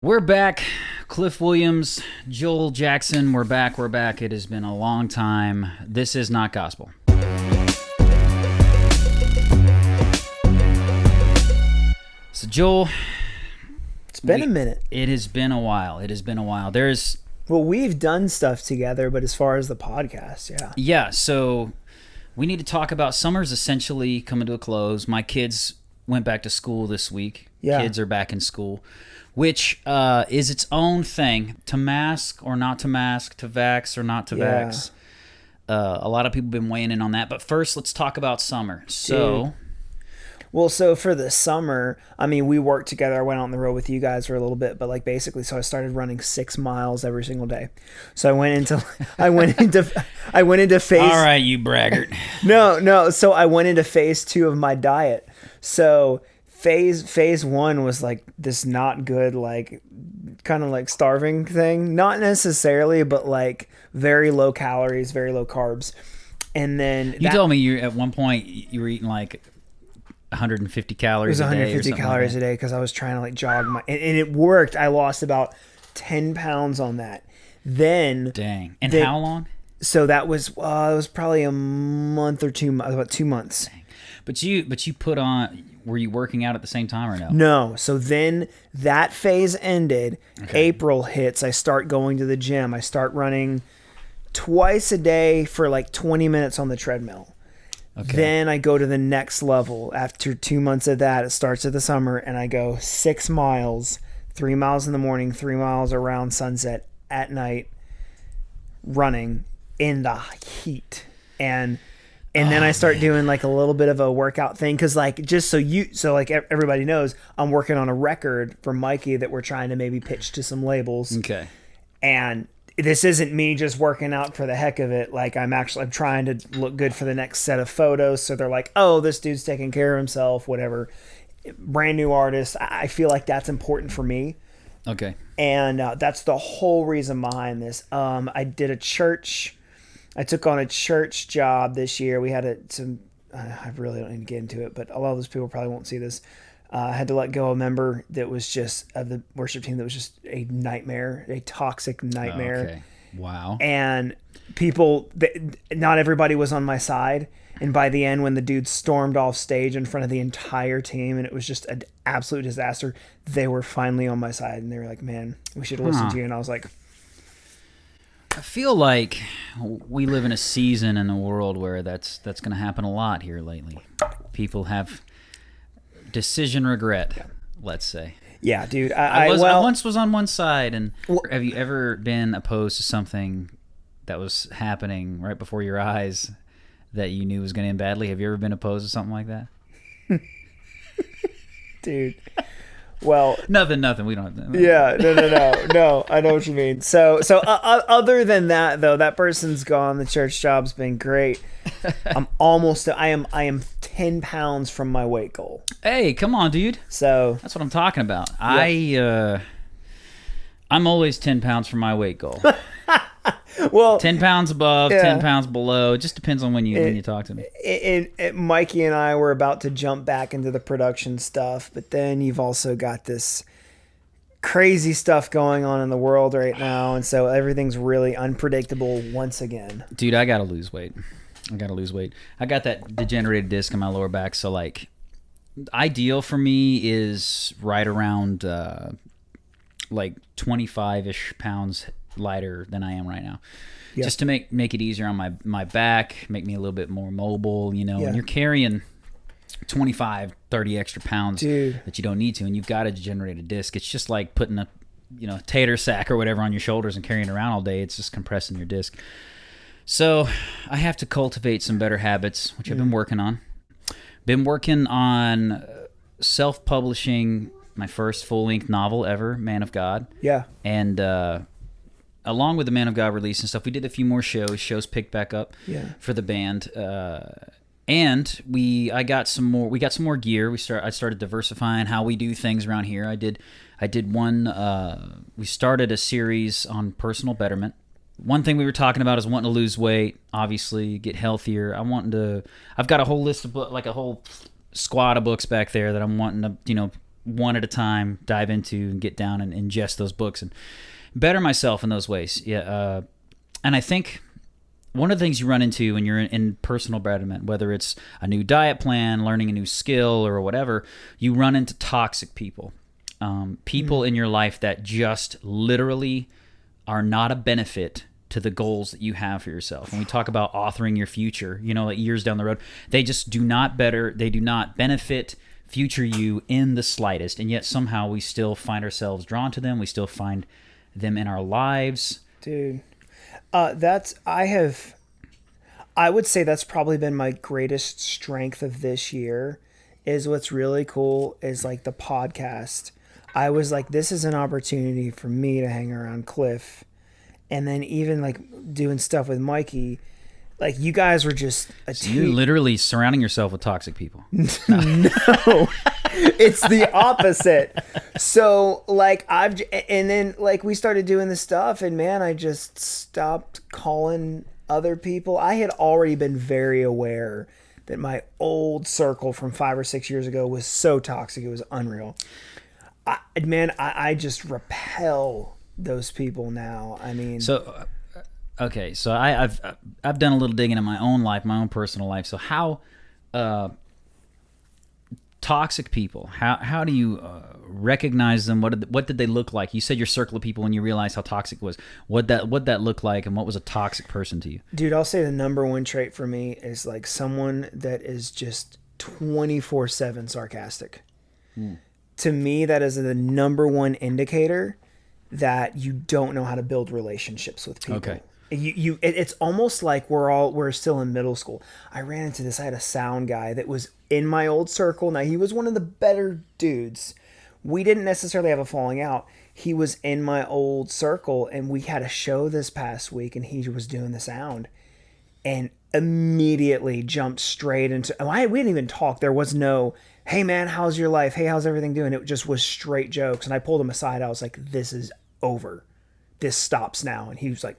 We're back. Cliff Williams, Joel Jackson, we're back. It has been a long time. This is not gospel. So, Joel, It's been a minute. It has been a while. Well, we've done stuff together, but as far as the podcast, Yeah, so we need to talk about summer's essentially coming to a close. My kids went back to school this week. Yeah. Kids are back in school, which is its own thing. To mask or not to mask, to vax or not to vax. A lot of people have been weighing in on that. But first, let's talk about summer. So, So for the summer, I mean, we worked together. I went out on the road with you guys for a little bit, but basically, so I started running 6 miles every single day. So I went into phase. All right, you braggart. No. So I went into phase 2 of my diet. So phase 1 was like this not good, kind of like starving thing. Not necessarily, but very low calories, very low carbs. And then You told me you at one point you were eating 150 calories it was a day. 150 calories a day because I was trying to jog and it worked. I lost about 10 pounds on that. Then Dang. And how long? So that was it was probably a month or about 2 months. Dang. But you put on. Were you working out at the same time or no? No. So then that phase ended. Okay. April hits. I start going to the gym. I start running twice a day for 20 minutes on the treadmill. Okay. Then I go to the next level. After 2 months of that, it starts at the summer, and I go 6 miles, 3 miles in the morning, 3 miles around sunset at night, running in the heat. And then I start doing a little bit of a workout thing because everybody knows, I'm working on a record for Mikey that we're trying to maybe pitch to some labels. Okay. And this isn't me just working out for the heck of it. I'm trying to look good for the next set of photos. So they're like, oh, this dude's taking care of himself, whatever. Brand new artist. I feel like that's important for me. Okay. And that's the whole reason behind this. I took on a church job this year. We had I really don't need to get into it, but a lot of those people probably won't see this. I had to let go of a member that was just of the worship team that was just a nightmare, a toxic nightmare. Okay. Wow. And not everybody was on my side. And by the end, when the dude stormed off stage in front of the entire team and it was just an absolute disaster, they were finally on my side. And they were like, man, we should listen to you. And I was like, I feel like we live in a season in the world where that's going to happen a lot here lately. People have decision regret, let's say. Yeah, dude. I once was on one side, and have you ever been opposed to something that was happening right before your eyes that you knew was going to end badly? Have you ever been opposed to something like that? Dude. Well, nothing. We don't. Yeah, no. I know what you mean. So other than that, though, that person's gone. The church job's been great. I am 10 pounds from my weight goal. Hey, come on, dude. So that's what I'm talking about. Yeah. I'm always 10 pounds from my weight goal. Well, 10 pounds above, 10 pounds below. It just depends on when you talk to me. Mikey and I were about to jump back into the production stuff, but then you've also got this crazy stuff going on in the world right now, and so everything's really unpredictable once again. Dude, I gotta lose weight. I got that degenerated disc in my lower back, so ideal for me is right around 25-ish pounds lighter than I am right now. Yep. Just to make it easier on my back, make me a little bit more mobile, when you're carrying 25, 30 extra pounds that you don't need to, and you've got a degenerated disc. It's just like putting a tater sack or whatever on your shoulders and carrying it around all day. It's just compressing your disc. So I have to cultivate some better habits, which I've been working on. Been working on self-publishing my first full-length novel ever, Man of God. Yeah. And along with the Man of God release and stuff, we did a few more shows. Shows picked back up for the band. And we got some more gear. I started diversifying how we do things around here. I did one. We started a series on personal betterment. One thing we were talking about is wanting to lose weight, obviously get healthier. I've got a whole list of a whole squad of books back there that I'm wanting to one at a time, dive into and get down and ingest those books and better myself in those ways. Yeah, and I think one of the things you run into when you're in personal betterment, whether it's a new diet plan, learning a new skill, or whatever, you run into toxic people. People in your life that just literally are not a benefit to the goals that you have for yourself. When we talk about authoring your future, like years down the road, they just do not benefit future you in the slightest. And yet somehow we still find ourselves drawn to them. We still find them in our lives. Dude, I would say that's probably been my greatest strength of this year. Is what's really cool is like the podcast. I was like, this is an opportunity for me to hang around Cliff, and then even like doing stuff with Mikey. Like, you guys were just you're literally surrounding yourself with toxic people. No, it's the opposite. So like and then like we started doing this stuff, and man, I just stopped calling other people. I had already been very aware that my old circle from 5 or 6 years ago was so toxic. It was unreal. I just repel those people now. I mean, so okay, so I've done a little digging in my own life, my own personal life. So how toxic people? How do you recognize them? What did they look like? You said your circle of people when you realized how toxic it was. What that look like, and what was a toxic person to you? Dude, I'll say the number one trait for me is like someone that is just 24/7 sarcastic. To me, that is the number one indicator that you don't know how to build relationships with people. Okay. It's almost like we're still in middle school. I ran into this. I had a sound guy that was in my old circle. Now, he was one of the better dudes. We didn't necessarily have a falling out. He was in my old circle, and we had a show this past week, and he was doing the sound, and immediately jumped straight into. We didn't even talk. There was no, hey man, how's your life? Hey, how's everything doing? It just was straight jokes. And I pulled him aside. I was like, this is over. This stops now. And he was like,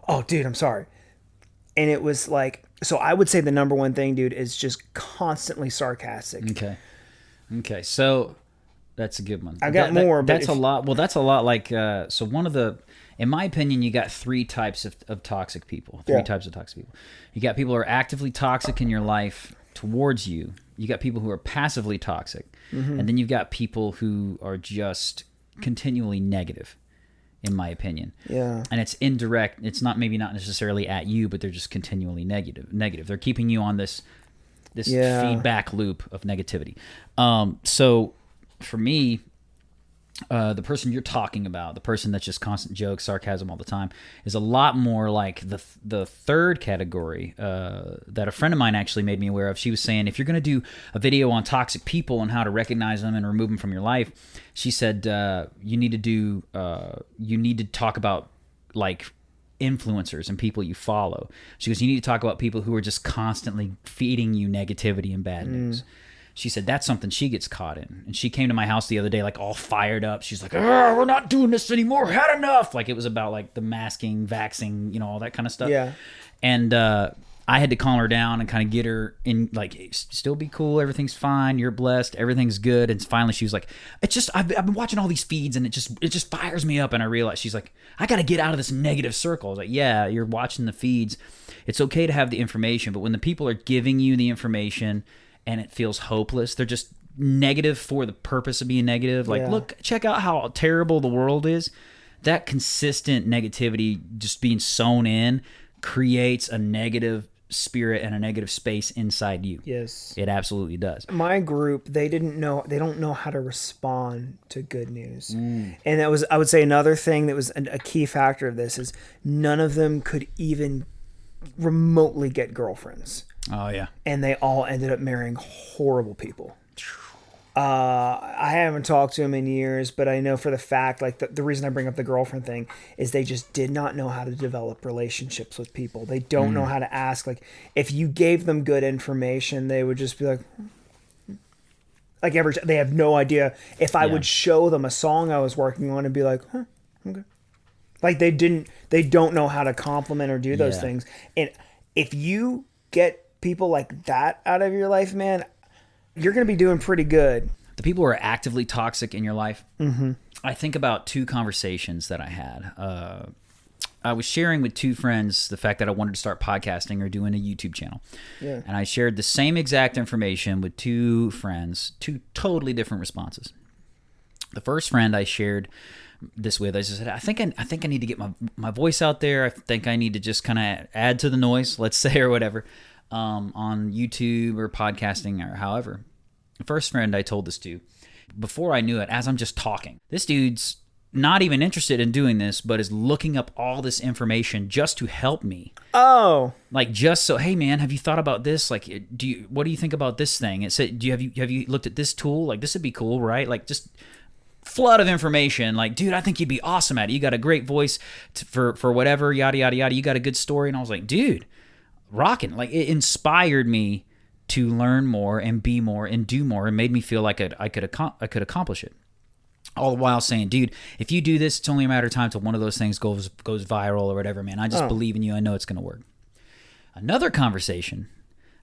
oh, dude, I'm sorry. And it was like, so I would say the number one thing, dude, is just constantly sarcastic. Okay. So that's a good one. I got more, but that's a lot. Well, that's a lot like, so one of the, in my opinion, you got three types of toxic people. Three types of toxic people. You got people who are actively toxic in your life towards you. You got people who are passively toxic. And then you've got people who are just continually negative, in my opinion. Yeah. And it's indirect. It's not necessarily at you, but they're just continually negative. They're keeping you on this feedback loop of negativity. So for me, the person you're talking about, the person that's just constant jokes, sarcasm all the time, is a lot more like the third category that a friend of mine actually made me aware of. She was saying, if you're going to do a video on toxic people and how to recognize them and remove them from your life, she said you need to talk about like influencers and people you follow. She goes, you need to talk about people who are just constantly feeding you negativity and bad news. She said that's something she gets caught in. And she came to my house the other day like all fired up. She's like, we're not doing this anymore. Had enough. Like it was about like the masking, vaxing, all that kind of stuff. Yeah. And I had to calm her down and kind of get her in like, hey, still be cool. Everything's fine. You're blessed. Everything's good. And finally she was like, it's just, I've been watching all these feeds and it just fires me up. And I realized, she's like, I got to get out of this negative circle. I was like, yeah, you're watching the feeds. It's okay to have the information, but when the people are giving you the information and it feels hopeless, they're just negative for the purpose of being negative. Like, look, check out how terrible the world is. That consistent negativity just being sown in creates a negative spirit and a negative space inside you. Yes. It absolutely does. My group, they don't know how to respond to good news. And that was, I would say, another thing that was a key factor of this is none of them could even remotely get girlfriends. Oh, yeah. And they all ended up marrying horrible people. I haven't talked to them in years, but I know for the fact, like the reason I bring up the girlfriend thing is they just did not know how to develop relationships with people. They don't know how to ask. Like if you gave them good information, they would just be like they have no idea. If I would show them a song I was working on and be like, huh, okay. Like they don't know how to compliment or do those things. And if you get people like that out of your life, man, you're going to be doing pretty good. the people who are actively toxic in your life, I think about 2 conversations that I had. I was sharing with 2 friends the fact that I wanted to start podcasting or doing a YouTube channel. Yeah. And I shared the same exact information with 2 friends, 2 totally different responses. The first friend I shared this with, I just said, I think I need to get my voice out there. I think I need to just kind of add to the noise, let's say, or whatever, on YouTube or podcasting or however. The first friend I told this to, before I knew it, as I'm just talking, this dude's not even interested in doing this, but is looking up all this information just to help me. Oh, like just so, hey man, have you thought about this? Like, what do you think about this thing? It said, have you looked at this tool? Like, this would be cool, right? Like, just flood of information. Like, dude, I think you'd be awesome at it. You got a great voice for whatever, yada yada yada. You got a good story, and I was like, dude, rocking. Like, it inspired me to learn more and be more and do more, and made me feel like I could accomplish it. All the while saying, dude, if you do this, it's only a matter of time till one of those things goes viral or whatever, man. I just believe in you. I know it's going to work. Another conversation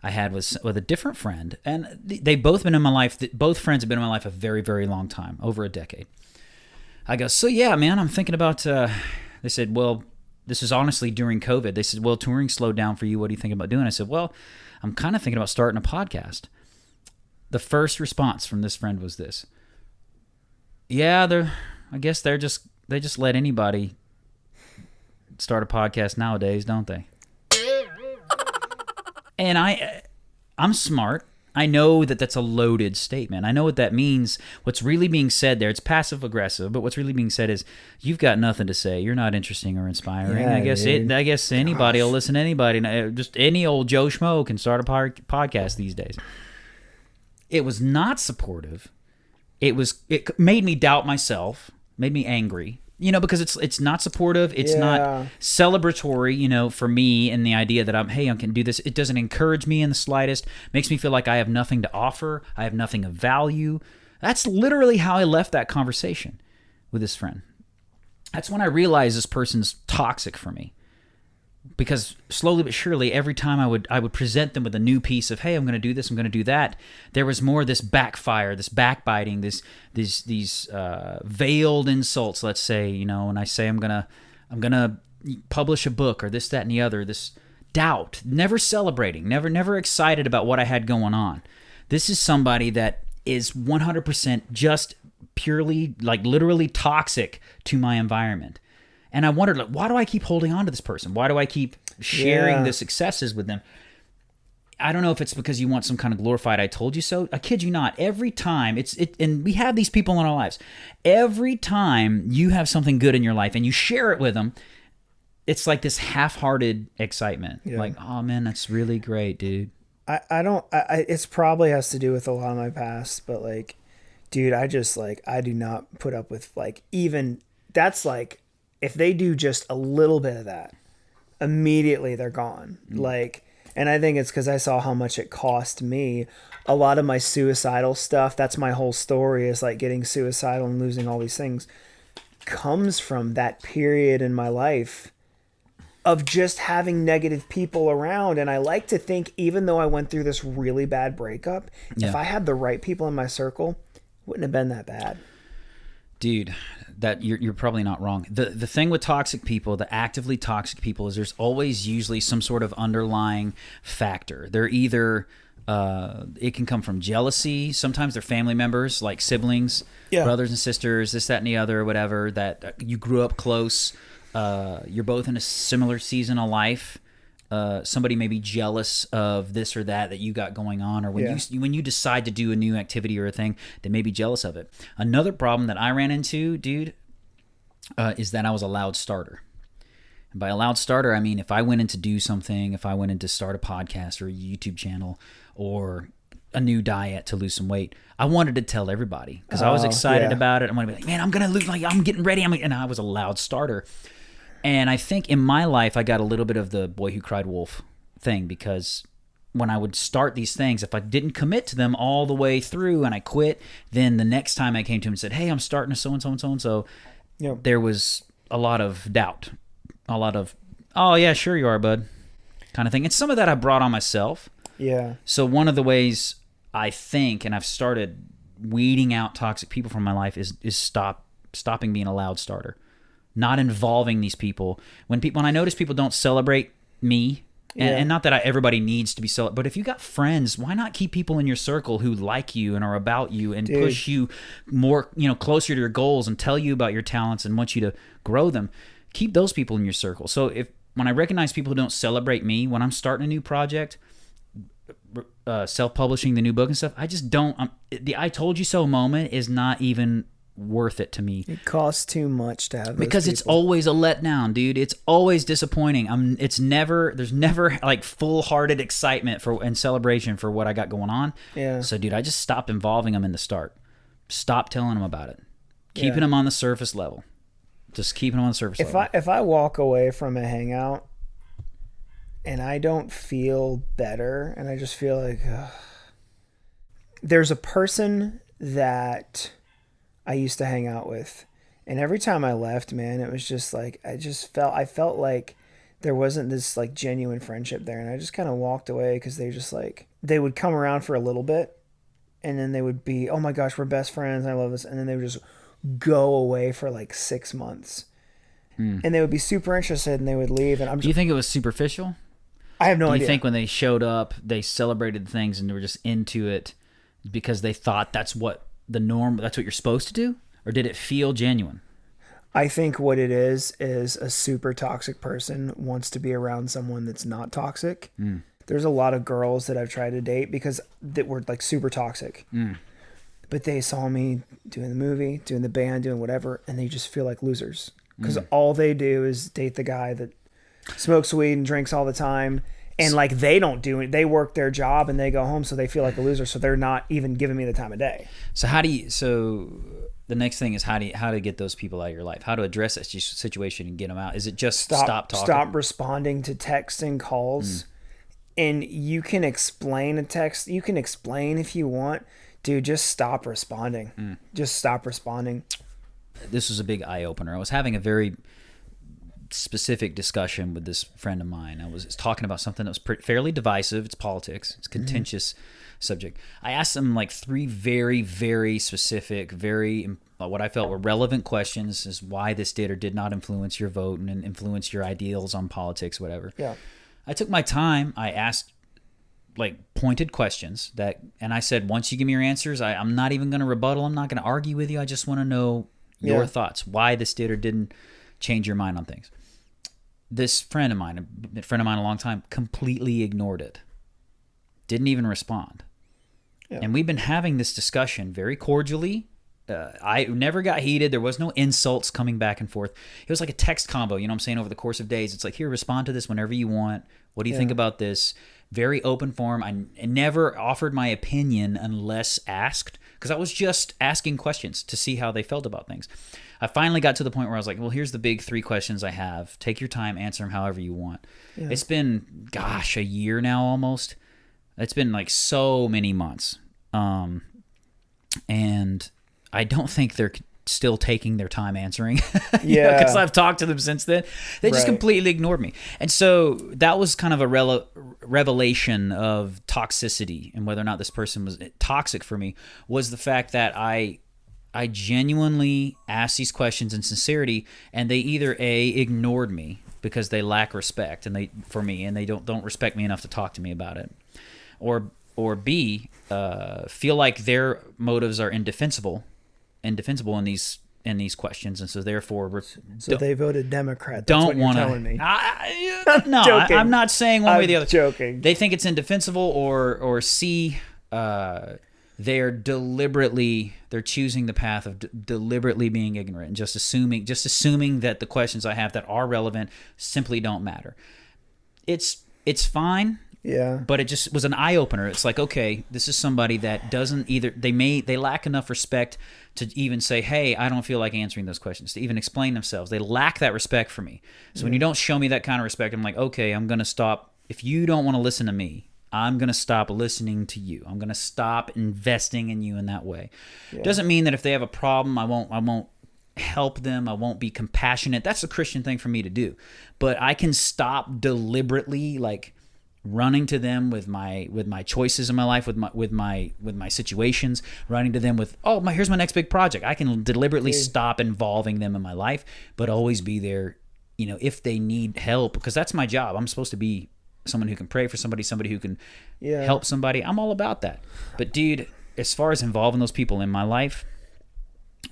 I had was with a different friend, and they've both been in my life. Both friends have been in my life a very, very long time, over a decade. I go, so yeah, man, I'm thinking about, they said, well, this is honestly during COVID. They said, well, touring slowed down for you. What do you think about doing? I said, well, I'm kind of thinking about starting a podcast. The first response from this friend was this. Yeah, I guess they just let anybody start a podcast nowadays, don't they? And I'm smart. I know that that's a loaded statement. I know what that means. What's really being said there, it's passive aggressive, but what's really being said is, you've got nothing to say. You're not interesting or inspiring. Yeah, I guess anybody will listen to anybody. Just any old Joe Schmo can start a podcast these days. It was not supportive. It made me doubt myself, made me angry. Because it's not supportive, it's not celebratory, for me, and the idea that I can do this. It doesn't encourage me in the slightest, makes me feel like I have nothing to offer, I have nothing of value. That's literally how I left that conversation with this friend. That's when I realized this person's toxic for me. Because slowly but surely, every time I would present them with a new piece of, hey, I'm going to do this, I'm going to do that, there was more this backfire, this backbiting, these veiled insults. Let's say, when I say I'm gonna publish a book or this, that, and the other, this doubt, never celebrating, never excited about what I had going on. This is somebody that is 100% just purely, like, literally toxic to my environment. And I wondered, like, why do I keep holding on to this person? Why do I keep sharing the successes with them? I don't know if it's because you want some kind of glorified I told you so. I kid you not. Every time and we have these people in our lives. Every time you have something good in your life and you share it with them, it's like this half-hearted excitement. Yeah. Like, oh man, that's really great, dude. It's probably has to do with a lot of my past, but like, dude, I do not put up with, like, even that's like, if they do just a little bit of that, immediately they're gone. Like, and I think it's because I saw how much it cost me. A lot of my suicidal stuff, that's my whole story, is like getting suicidal and losing all these things, comes from that period in my life of just having negative people around. And I like to think, even though I went through this really bad breakup, if I had the right people in my circle, it wouldn't have been that bad. Dude, that you're probably not wrong. The thing with toxic people, the actively toxic people, is there's always usually some sort of underlying factor. They're either it can come from jealousy. Sometimes they're family members, like siblings, brothers and sisters, this, that, and the other, or whatever, that you grew up close. You're both in a similar season of life. Somebody may be jealous of this or that you got going on, or when you decide to do a new activity or a thing, they may be jealous of it. Another problem that I ran into, dude, is that I was a loud starter. And by a loud starter, I mean, if I went in to do something, if I went in to start a podcast or a YouTube channel or a new diet to lose some weight, I wanted to tell everybody because I was excited about it. I want to be like, man, I'm going to lose, like, I'm getting ready. And I was a loud starter. And I think in my life, I got a little bit of the boy who cried wolf thing, because when I would start these things, if I didn't commit to them all the way through and I quit, then the next time I came to him and said, hey, I'm starting a so-and-so and so-and-so, there was a lot of doubt, a lot of, oh, yeah, sure you are, bud, kind of thing. And some of that I brought on myself. Yeah. So one of the ways I think, and I've started weeding out toxic people from my life is stopping being a loud starter, not involving these people. When I notice people don't celebrate me, and not that everybody needs to be celebrated, but if you got friends, why not keep people in your circle who like you and are about you and push you more, closer to your goals and tell you about your talents and want you to grow them? Keep those people in your circle. So when I recognize people who don't celebrate me, when I'm starting a new project, self-publishing the new book and stuff, I just don't. The "I told you so" moment is not even worth it to me. It costs too much to have because it's always a letdown, dude. It's always disappointing. There's never like full-hearted excitement and celebration for what I got going on. Yeah. So, dude, I just stopped involving them in the start. Stop telling them about it. Keeping them on the surface level. Just keeping them on the surface level. If I walk away from a hangout and I don't feel better and I just feel like there's a person that I used to hang out with, and every time I left, man, it was just like I felt like there wasn't this like genuine friendship there, and I just kind of walked away because they would come around for a little bit, and then they would be, oh my gosh, we're best friends, I love this, and then they would just go away for like 6 months, and they would be super interested, and they would leave, and Do you think it was superficial? I have no idea. Do you think when they showed up, they celebrated things and they were just into it because they thought that's what the norm, that's what you're supposed to do? Or did it feel genuine? I think what it is a super toxic person wants to be around someone that's not toxic. There's a lot of girls that I've tried to date that were like super toxic. But they saw me doing the movie, doing the band, doing whatever, and they just feel like losers. Because all they do is date the guy that smokes weed and drinks all the time. And like they don't do it. They work their job and they go home, so they feel like a loser. So they're not even giving me the time of day. So the next thing is how to get those people out of your life? How to address that situation and get them out? Is it just stop talking? Stop responding to texts and calls. And you can explain a text. You can explain if you want. Dude, just stop responding. Just stop responding. This was a big eye opener. I was having a very specific discussion with this friend of mine. I was talking about something that was fairly divisive. It's politics. It's a contentious subject. I asked him like 3 very, very specific, what I felt were relevant questions: is why this did or did not influence your vote and influence your ideals on politics, whatever. Yeah. I took my time. I asked like pointed questions and I said, once you give me your answers, I'm not even going to rebuttal. I'm not going to argue with you. I just want to know your thoughts, why this did or didn't change your mind on things. This friend of mine a long time, completely ignored it. Didn't even respond. Yeah. And we've been having this discussion very cordially. I never got heated. There was no insults coming back and forth. It was like a text combo, you know what I'm saying, over the course of days. It's like, here, respond to this whenever you want. What do you think about this? Very open form. I never offered my opinion unless asked, because I was just asking questions to see how they felt about things. I finally got to the point where I was like, well, here's the big 3 questions I have. Take your time, answer them however you want. Yeah. It's been, a year now almost. It's been like so many months. And I don't think they're still taking their time answering. Yeah. Because I've talked to them since then. They just completely ignored me. And so that was kind of a revelation of toxicity, and whether or not this person was toxic for me was the fact that I genuinely asked these questions in sincerity, and they either ignored me because they lack respect for me and they don't respect me enough to talk to me about it, or B, feel like their motives are indefensible in these questions, and so therefore they voted Democrat. That's don't what you're want telling me. No, I'm not saying one way or the other. Joking. They think it's indefensible, or C, they're choosing the path of deliberately being ignorant and just assuming that the questions I have that are relevant simply don't matter. It's fine. Yeah. But it just was an eye opener. It's like, okay, this is somebody that doesn't either. They lack enough respect to even say, hey, I don't feel like answering those questions, to even explain themselves. They lack that respect for me. So when you don't show me that kind of respect, I'm like, okay, I'm going to stop. If you don't want to listen to me, I'm going to stop listening to you. I'm going to stop investing in you in that way. Yeah. Doesn't mean that if they have a problem, I won't help them. I won't be compassionate. That's a Christian thing for me to do. But I can stop deliberately, like, running to them with my choices in my life, with my situations, running to them with, here's my next big project. I can deliberately stop involving them in my life, but always be there, if they need help, because that's my job. I'm supposed to be someone who can pray for somebody who can help somebody. I'm all about that. But dude, as far as involving those people in my life,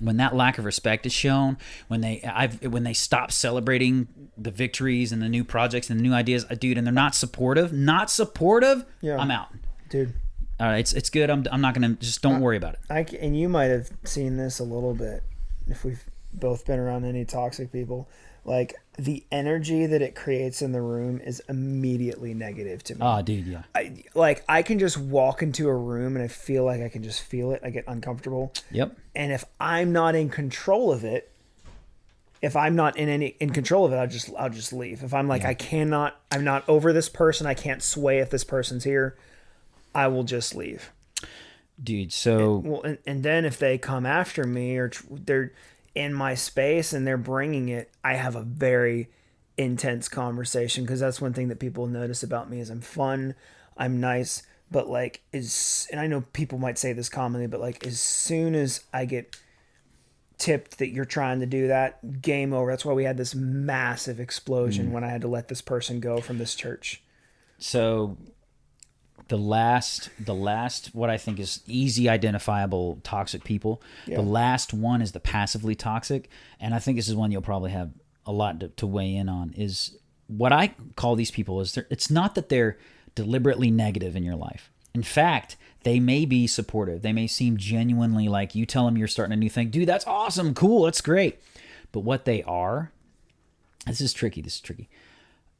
when that lack of respect is shown, when they stop celebrating the victories and the new projects and the new ideas, dude, and they're not supportive, I'm out, dude. It's good. I'm not gonna, just don't worry about it. And you might have seen this a little bit if we've both been around any toxic people. Like, the energy that it creates in the room is immediately negative to me. Oh, dude, yeah. I can just walk into a room and I feel like I can just feel it. I get uncomfortable. Yep. And if I'm not in control of it, in control of it, I'll just leave. If I'm like, I'm not over this person, I can't sway if this person's here, I will just leave. Dude, so... And then if they come after me or they're in my space and they're bringing it, I have a very intense conversation, because that's one thing that people notice about me is I'm fun, I'm nice, but and I know people might say this commonly, but as soon as I get tipped that you're trying to do that, game over. That's why we had this massive explosion when I had to let this person go from this church. So the last what I think is easy identifiable toxic people, the last one is the passively toxic, and I think this is one you'll probably have a lot to weigh in on. Is what I call these people is it's not that they're deliberately negative in your life. In fact, they may be supportive. They may seem genuinely like, you tell them you're starting a new thing, dude, that's awesome, cool, that's great. But what they are, this is tricky.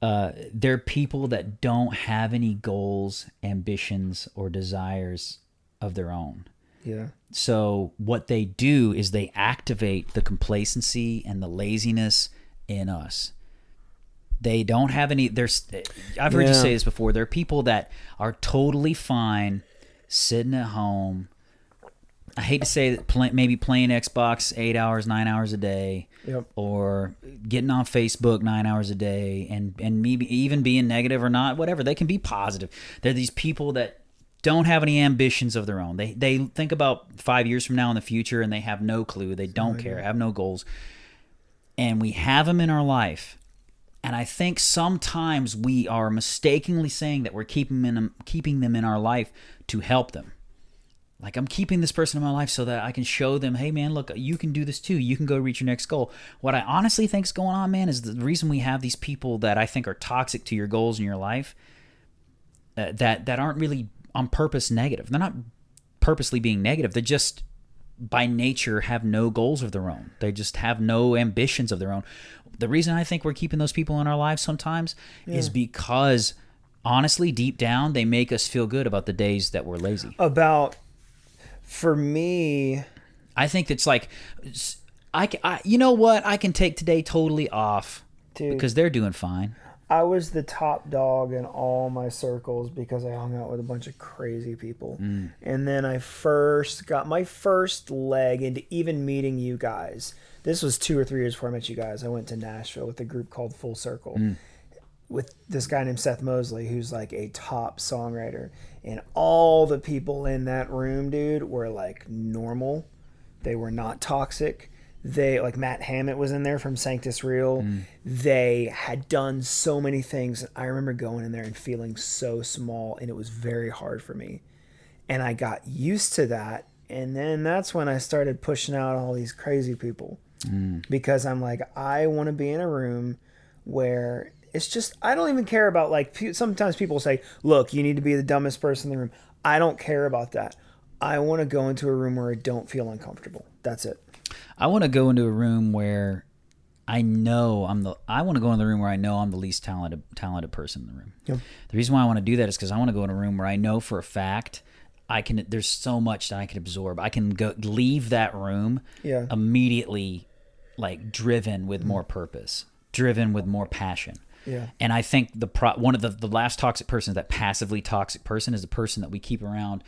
They're people that don't have any goals, ambitions, or desires of their own. Yeah. So what they do is they activate the complacency and the laziness in us. They don't have any... I've heard you say this before. There are people that are totally fine sitting at home. I hate to say that, maybe playing Xbox 8 hours, 9 hours a day, or getting on Facebook 9 hours a day, and maybe even being negative or not, whatever. They can be positive. They're these people that don't have any ambitions of their own. They think about 5 years from now in the future, and they have no clue. They don't care, have no goals. And we have them in our life. And I think sometimes we are mistakenly saying that we're keeping them in our life to help them. Like, I'm keeping this person in my life so that I can show them, hey, man, look, you can do this too. You can go reach your next goal. What I honestly think is going on, man, is the reason we have these people that I think are toxic to your goals in your life, that aren't really on purpose negative. They're not purposely being negative. They just, by nature, have no goals of their own. They just have no ambitions of their own. The reason I think we're keeping those people in our lives sometimes is because, honestly, deep down, they make us feel good about the days that we're lazy. For me, I think it's like, you know what? I can take today totally off, dude, because they're doing fine. I was the top dog in all my circles because I hung out with a bunch of crazy people. And then I first got my first leg into even meeting you guys. This was 2 or 3 years before I met you guys. I went to Nashville with a group called Full Circle with this guy named Seth Mosley, who's like a top songwriter. And all the people in that room, dude, were like normal. They were not toxic. They, like, Matt Hammett was in there from Sanctus Real. They had done so many things. I remember going in there and feeling so small, and it was very hard for me. And I got used to that. And then that's when I started pushing out all these crazy people. Because I'm like, I want to be in a room where it's just, I don't even care about, like, sometimes people say, look, you need to be the dumbest person in the room. I don't care about that. I want to go into a room where I don't feel uncomfortable. That's it. I want to go into a room where I know I'm the least talented person in the room. Yep. The reason why I want to do that is because I want to go in a room where I know for a fact there's so much that I can absorb. I can leave that room immediately, like, driven with more purpose, driven with more passion. Yeah. And I think one of the last toxic persons, that passively toxic person, is the person that we keep around.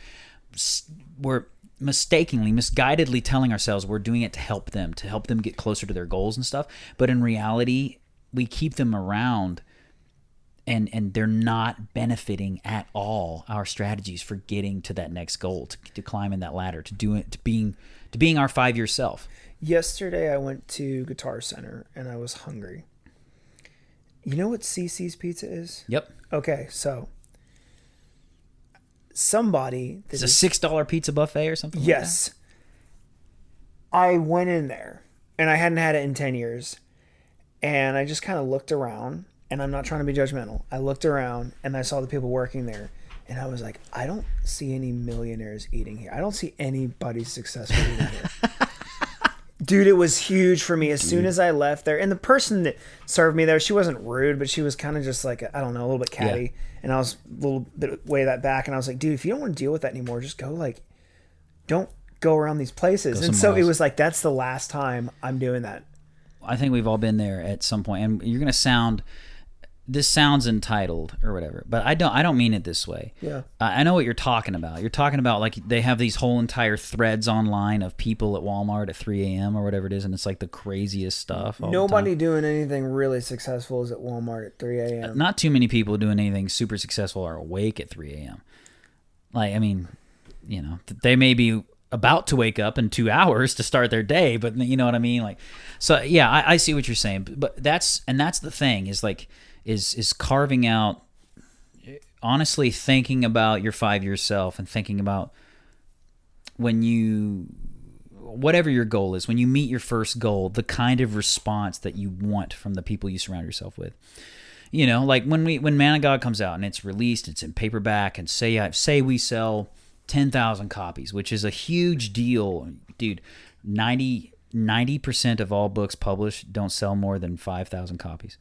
We're mistakenly, misguidedly telling ourselves we're doing it to help them get closer to their goals and stuff. But in reality, we keep them around and they're not benefiting at all our strategies for getting to that next goal, to climbing that ladder, to being our 5-year self. Yesterday I went to Guitar Center and I was hungry. You know what CC's Pizza is? Yep. Okay, so somebody... It's a $6 pizza buffet or something. Yes. Like that? I went in there and I hadn't had it in 10 years. And I just kind of looked around, and I'm not trying to be judgmental. I looked around and I saw the people working there. And I was like, I don't see any millionaires eating here. I don't see anybody successful eating here. Dude, it was huge for me as soon as I left there. And the person that served me there, she wasn't rude, but she was kind of just like, I don't know, a little bit catty. Yeah. And I was a little bit way that back. And I was like, dude, if you don't want to deal with that anymore, just go don't go around these places. And so it was like, that's the last time I'm doing that. I think we've all been there at some point. And you're going to this sounds entitled or whatever, but I don't mean it this way. Yeah. I know what you're talking about. You're talking about like they have these whole entire threads online of people at Walmart at 3 a.m. or whatever it is, and it's like the craziest stuff. Nobody doing anything really successful is at Walmart at 3 a.m. Not too many people doing anything super successful are awake at 3 a.m. Like, I mean, you know, they may be about to wake up in 2 hours to start their day, but you know what I mean? Like, so yeah, I see what you're saying, but that's the thing is like, is carving out, honestly thinking about your 5-year self and thinking about whatever your goal is, when you meet your first goal, the kind of response that you want from the people you surround yourself with. You know, like when Man of God comes out and it's released, it's in paperback, and say we sell 10,000 copies, which is a huge deal, dude. 90% of all books published don't sell more than 5,000 copies.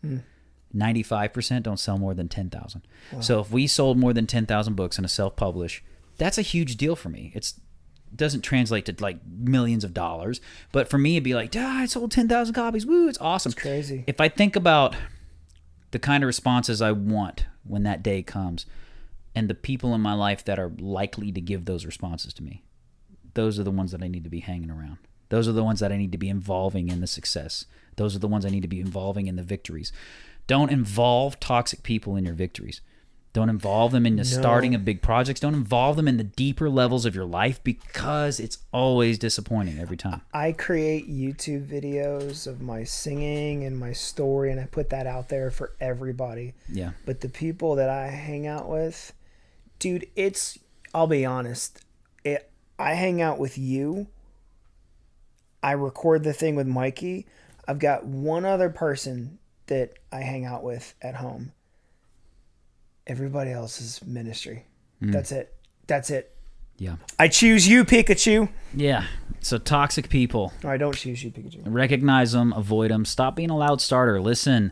95% don't sell more than 10,000. Wow. So if we sold more than 10,000 books in a self-publish, that's a huge deal for me. It doesn't translate to like millions of dollars, but for me it'd be like, I sold 10,000 copies. Woo, it's awesome. It's crazy. If I think about the kind of responses I want when that day comes and the people in my life that are likely to give those responses to me, those are the ones that I need to be hanging around. Those are the ones that I need to be involving in the success. Those are the ones I need to be involving in the victories. Don't involve toxic people in your victories. Don't involve them in the starting of big projects. Don't involve them in the deeper levels of your life, because it's always disappointing every time. I create YouTube videos of my singing and my story, and I put that out there for everybody. Yeah. But the people that I hang out with, dude, I'll be honest. I hang out with you. I record the thing with Mikey. I've got one other person that I hang out with at home. Everybody else is ministry. That's it. Yeah. I choose you, Pikachu. Yeah. So toxic people. No, I don't choose you, Pikachu. Recognize them, avoid them. Stop being a loud starter. Listen,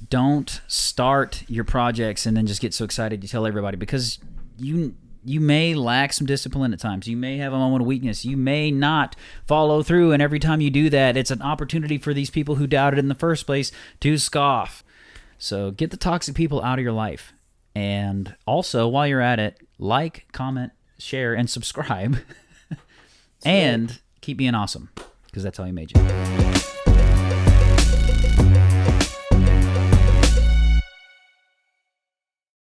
don't start your projects and then just get so excited you tell everybody, because you may lack some discipline at times. You may have a moment of weakness. You may not follow through, and every time you do that, it's an opportunity for these people who doubted in the first place to scoff. So get the toxic people out of your life. And also, while you're at it, like, comment, share, and subscribe. And keep being awesome, because that's how he made you.